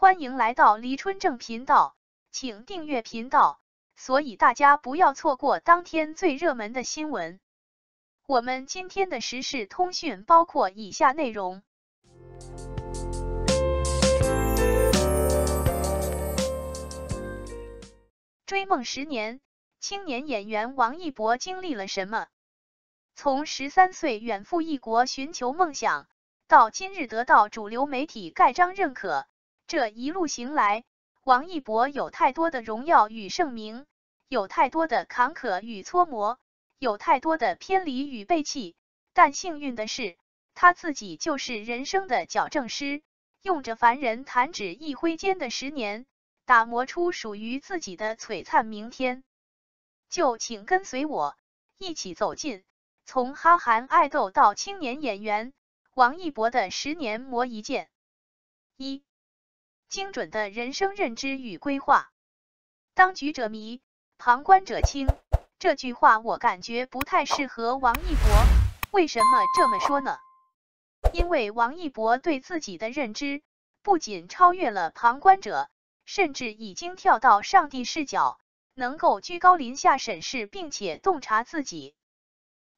欢迎来到黎春正频道，请订阅频道，所以大家不要错过当天最热门的新闻。我们今天的时事通讯包括以下内容：追梦10年，青年演员王一博经历了什么？从13岁远赴异国寻求梦想，到今日得到主流媒体盖章认可，这一路行来，王一博有太多的荣耀与盛名，有太多的坎坷与搓磨，有太多的偏离与背弃，但幸运的是，他自己就是人生的矫正师，用着凡人弹指一挥间的10年，打磨出属于自己的璀璨明天。就请跟随我，一起走进从哈韩爱豆到青年演员，王一博的10年磨一剑。1. 精准的人生认知与规划。当局者迷，旁观者清，这句话我感觉不太适合王一博。为什么这么说呢？因为王一博对自己的认知不仅超越了旁观者，甚至已经跳到上帝视角，能够居高临下审视并且洞察自己。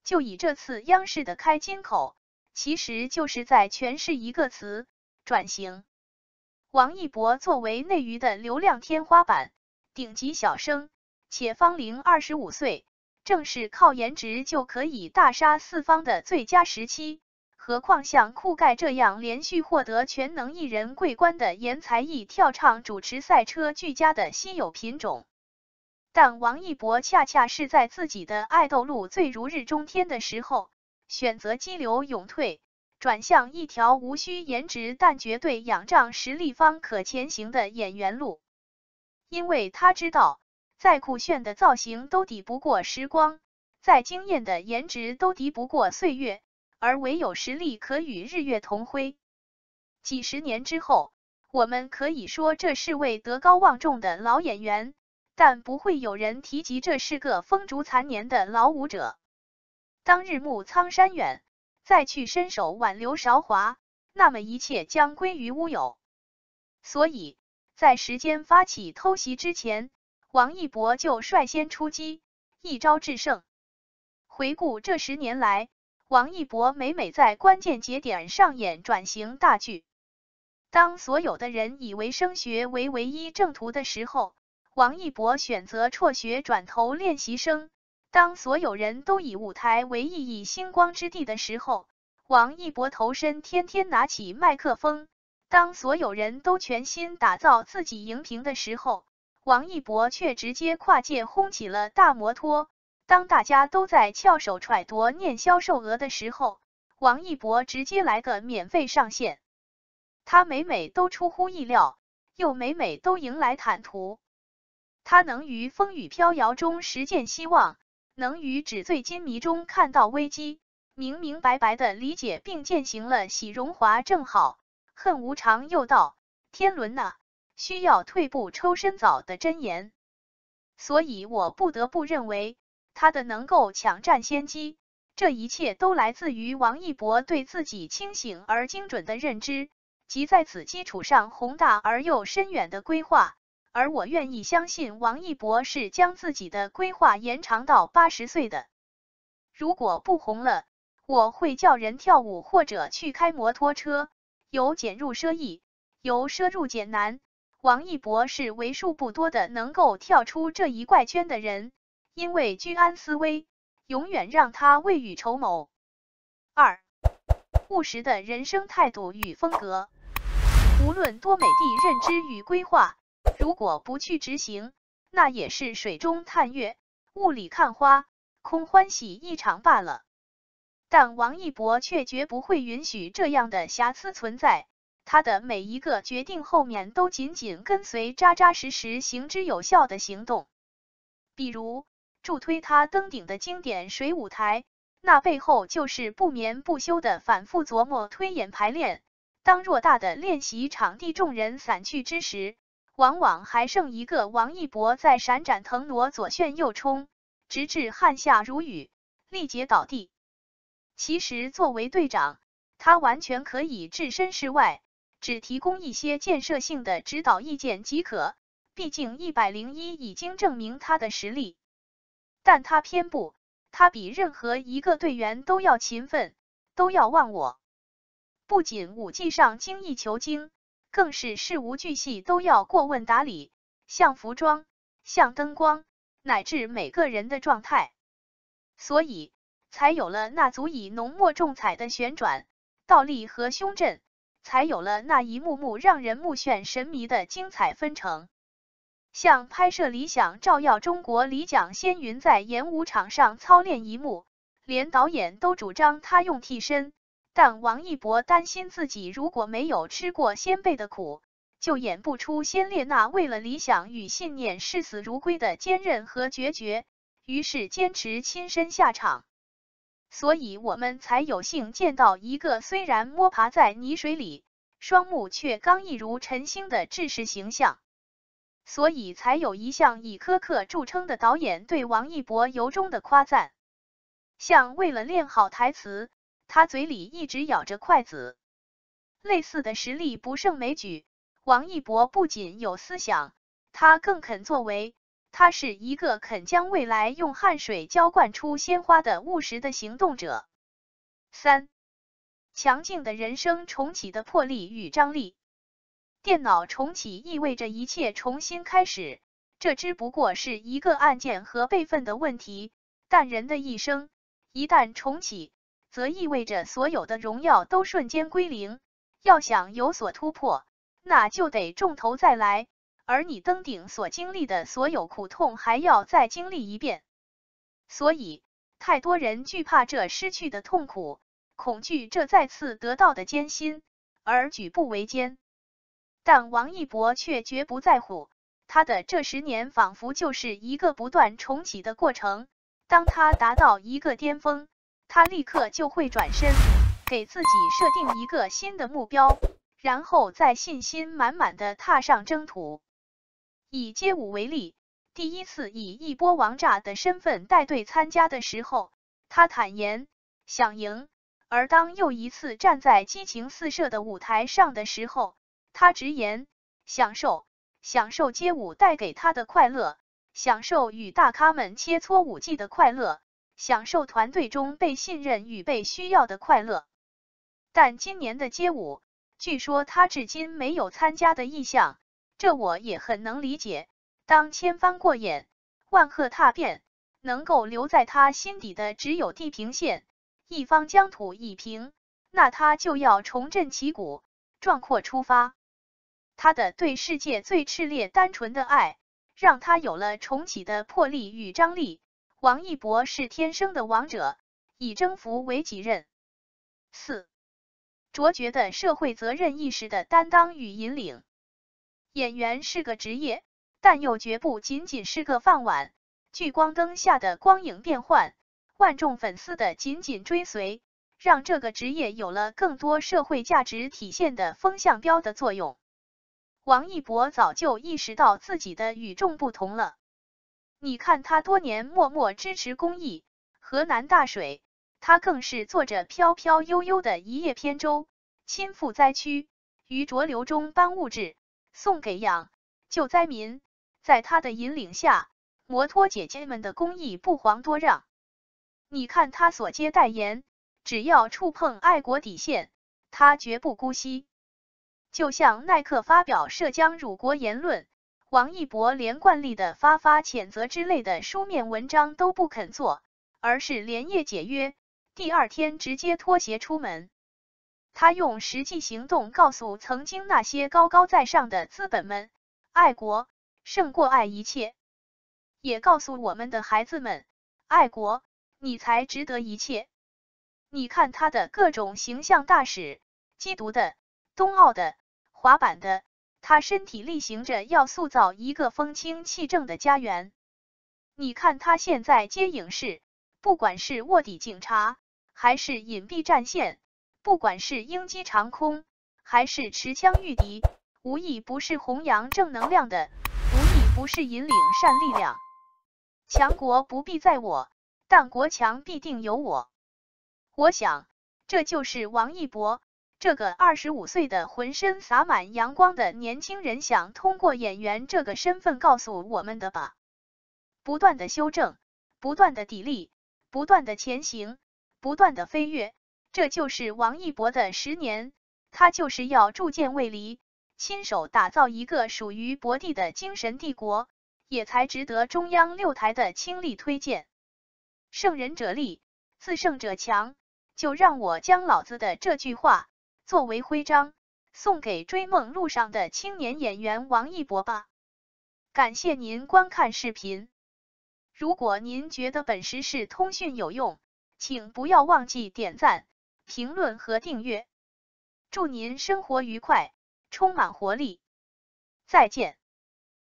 就以这次央视的开金口，其实就是在诠释一个词：转型。王一博作为内娱的流量天花板、顶级小生，且芳龄25岁，正是靠颜值就可以大杀四方的最佳时期。何况像酷盖这样连续获得全能艺人桂冠的颜才艺跳唱主持赛车俱佳的稀有品种。但王一博恰恰是在自己的爱豆路最如日中天的时候，选择激流勇退，转向一条无需颜值但绝对仰仗实力方可前行的演员路。因为他知道，再酷炫的造型都抵不过时光，再惊艳的颜值都敌不过岁月，而唯有实力可与日月同辉。几十年之后，我们可以说这是位德高望重的老演员，但不会有人提及这是个风烛残年的老舞者。当日暮苍山远，再去伸手挽留韶华，那么一切将归于乌有。所以，在时间发起偷袭之前，王一博就率先出击，一招制胜。回顾这10年来，王一博每在关键节点上演转型大剧。当所有的人以为升学为唯一正途的时候，王一博选择辍学转投练习生。当所有人都以舞台为熠熠星光之地的时候，王一博投身天天拿起麦克风。当所有人都全心打造自己荧屏的时候，王一博却直接跨界轰起了大摩托。当大家都在翘首揣度念销售额的时候，王一博直接来个免费上线。他每都出乎意料，又每都迎来坦途。他能于风雨飘摇中实践希望，能于纸醉金迷中看到危机，明白地理解并践行了喜荣华正好，恨无常又到，天伦呐，需要退步抽身早的箴言。所以我不得不认为，他的能够抢占先机，这一切都来自于王一博对自己清醒而精准的认知，及在此基础上宏大而又深远的规划。而我愿意相信王一博是将自己的规划延长到80岁的。如果不红了，我会叫人跳舞或者去开摩托车。由俭入奢易，由奢入俭难，王一博是为数不多的能够跳出这一怪圈的人，因为居安思危，永远让他未雨绸缪。2. 务实的人生态度与风格。无论多美的认知与规划，如果不去执行，那也是水中探月，雾里看花，空欢喜一场罢了。但王一博却绝不会允许这样的瑕疵存在，他的每一个决定后面都紧紧跟随扎扎实实行之有效的行动。比如，助推他登顶的经典水舞台，那背后就是不眠不休的反复琢磨推演排练。当偌大的练习场地众人散去之时，往往还剩一个王一博在闪展腾挪左旋右冲，直至汗下如雨，力竭倒地。其实作为队长，他完全可以置身事外，只提供一些建设性的指导意见即可，毕竟101已经证明他的实力。但他偏不，他比任何一个队员都要勤奋，都要忘我。不仅武技上精益求精，更是事无巨细都要过问打理，像服装，像灯光，乃至每个人的状态。所以才有了那足以浓墨重彩的旋转、倒立和胸阵，才有了那一幕幕让人目眩神迷的精彩纷呈。像拍摄理想照耀中国李蒋先云在演武场上操练一幕，连导演都主张他用替身，但王一博担心自己如果没有吃过先辈的苦，就演不出先烈那为了理想与信念视死如归的坚韧和决绝，于是坚持亲身下场。所以我们才有幸见到一个虽然摸爬在泥水里，双目却刚毅如晨星的志士形象。所以才有一向以苛刻著称的导演对王一博由衷的夸赞。像为了练好台词，他嘴里一直咬着筷子。类似的实力不胜枚举，王一博不仅有思想，他更肯作为，他是一个肯将未来用汗水浇灌出鲜花的务实的行动者。3. 强劲的人生重启的魄力与张力。电脑重启意味着一切重新开始，这只不过是一个按键和备份的问题，但人的一生一旦重启，则意味着所有的荣耀都瞬间归零。要想有所突破，那就得重头再来，而你登顶所经历的所有苦痛还要再经历一遍。所以太多人惧怕这失去的痛苦，恐惧这再次得到的艰辛，而举步维艰。但王一博却绝不在乎，他的这10年仿佛就是一个不断重启的过程。当他达到一个巅峰，他立刻就会转身，给自己设定一个新的目标，然后再信心满满的踏上征途。以街舞为例，第一次以一波王炸的身份带队参加的时候，他坦言想赢，而当又一次站在激情四射的舞台上的时候，他直言享受街舞带给他的快乐，享受与大咖们切磋舞技的快乐，享受团队中被信任与被需要的快乐。但今年的街舞，据说他至今没有参加的意向，这我也很能理解。当千帆过眼，万壑踏遍，能够留在他心底的只有地平线，一方疆土已平，那他就要重振旗鼓，壮阔出发。他的对世界最炽烈单纯的爱，让他有了重启的魄力与张力。王一博是天生的王者，以征服为己任。4. 卓绝的社会责任意识的担当与引领。演员是个职业，但又绝不仅仅是个饭碗。聚光灯下的光影变幻，万众粉丝的紧紧追随，让这个职业有了更多社会价值体现的风向标的作用。王一博早就意识到自己的与众不同了。你看他多年默默支持公益，河南大水，他更是坐着飘飘悠悠的一叶扁舟，亲赴灾区，于浊流中搬物质，送给养救灾民。在他的引领下，摩托姐姐们的公益不遑多让。你看他所接代言，只要触碰爱国底线，他绝不姑息。就像耐克发表涉疆辱国言论，王一博连惯例的发谴责之类的书面文章都不肯做，而是连夜解约，第2天直接脱鞋出门。他用实际行动告诉曾经那些高高在上的资本们，爱国胜过爱一切，也告诉我们的孩子们，爱国你才值得一切。你看他的各种形象大使，缉毒的、冬奥的、滑板的，他身体力行着要塑造一个风清气正的家园。你看他现在接影视，不管是卧底警察，还是隐蔽战线，不管是鹰击长空，还是持枪御敌，无一不是弘扬正能量的，无一不是引领善力量。强国不必在我，但国强必定有我。我想，这就是王一博这个25岁的浑身洒满阳光的年轻人想通过演员这个身份告诉我们的吧。不断的修正，不断的砥砺，不断的前行，不断的飞跃，这就是王一博的10年，他就是要铸剑为犁，亲手打造一个属于博帝的精神帝国，也才值得中央6台的倾力推荐。胜人者力，自胜者强，就让我将老子的这句话作为徽章，送给追梦路上的青年演员王一博吧。感谢您观看视频。如果您觉得本时事通讯有用，请不要忘记点赞、评论和订阅。祝您生活愉快，充满活力。再见。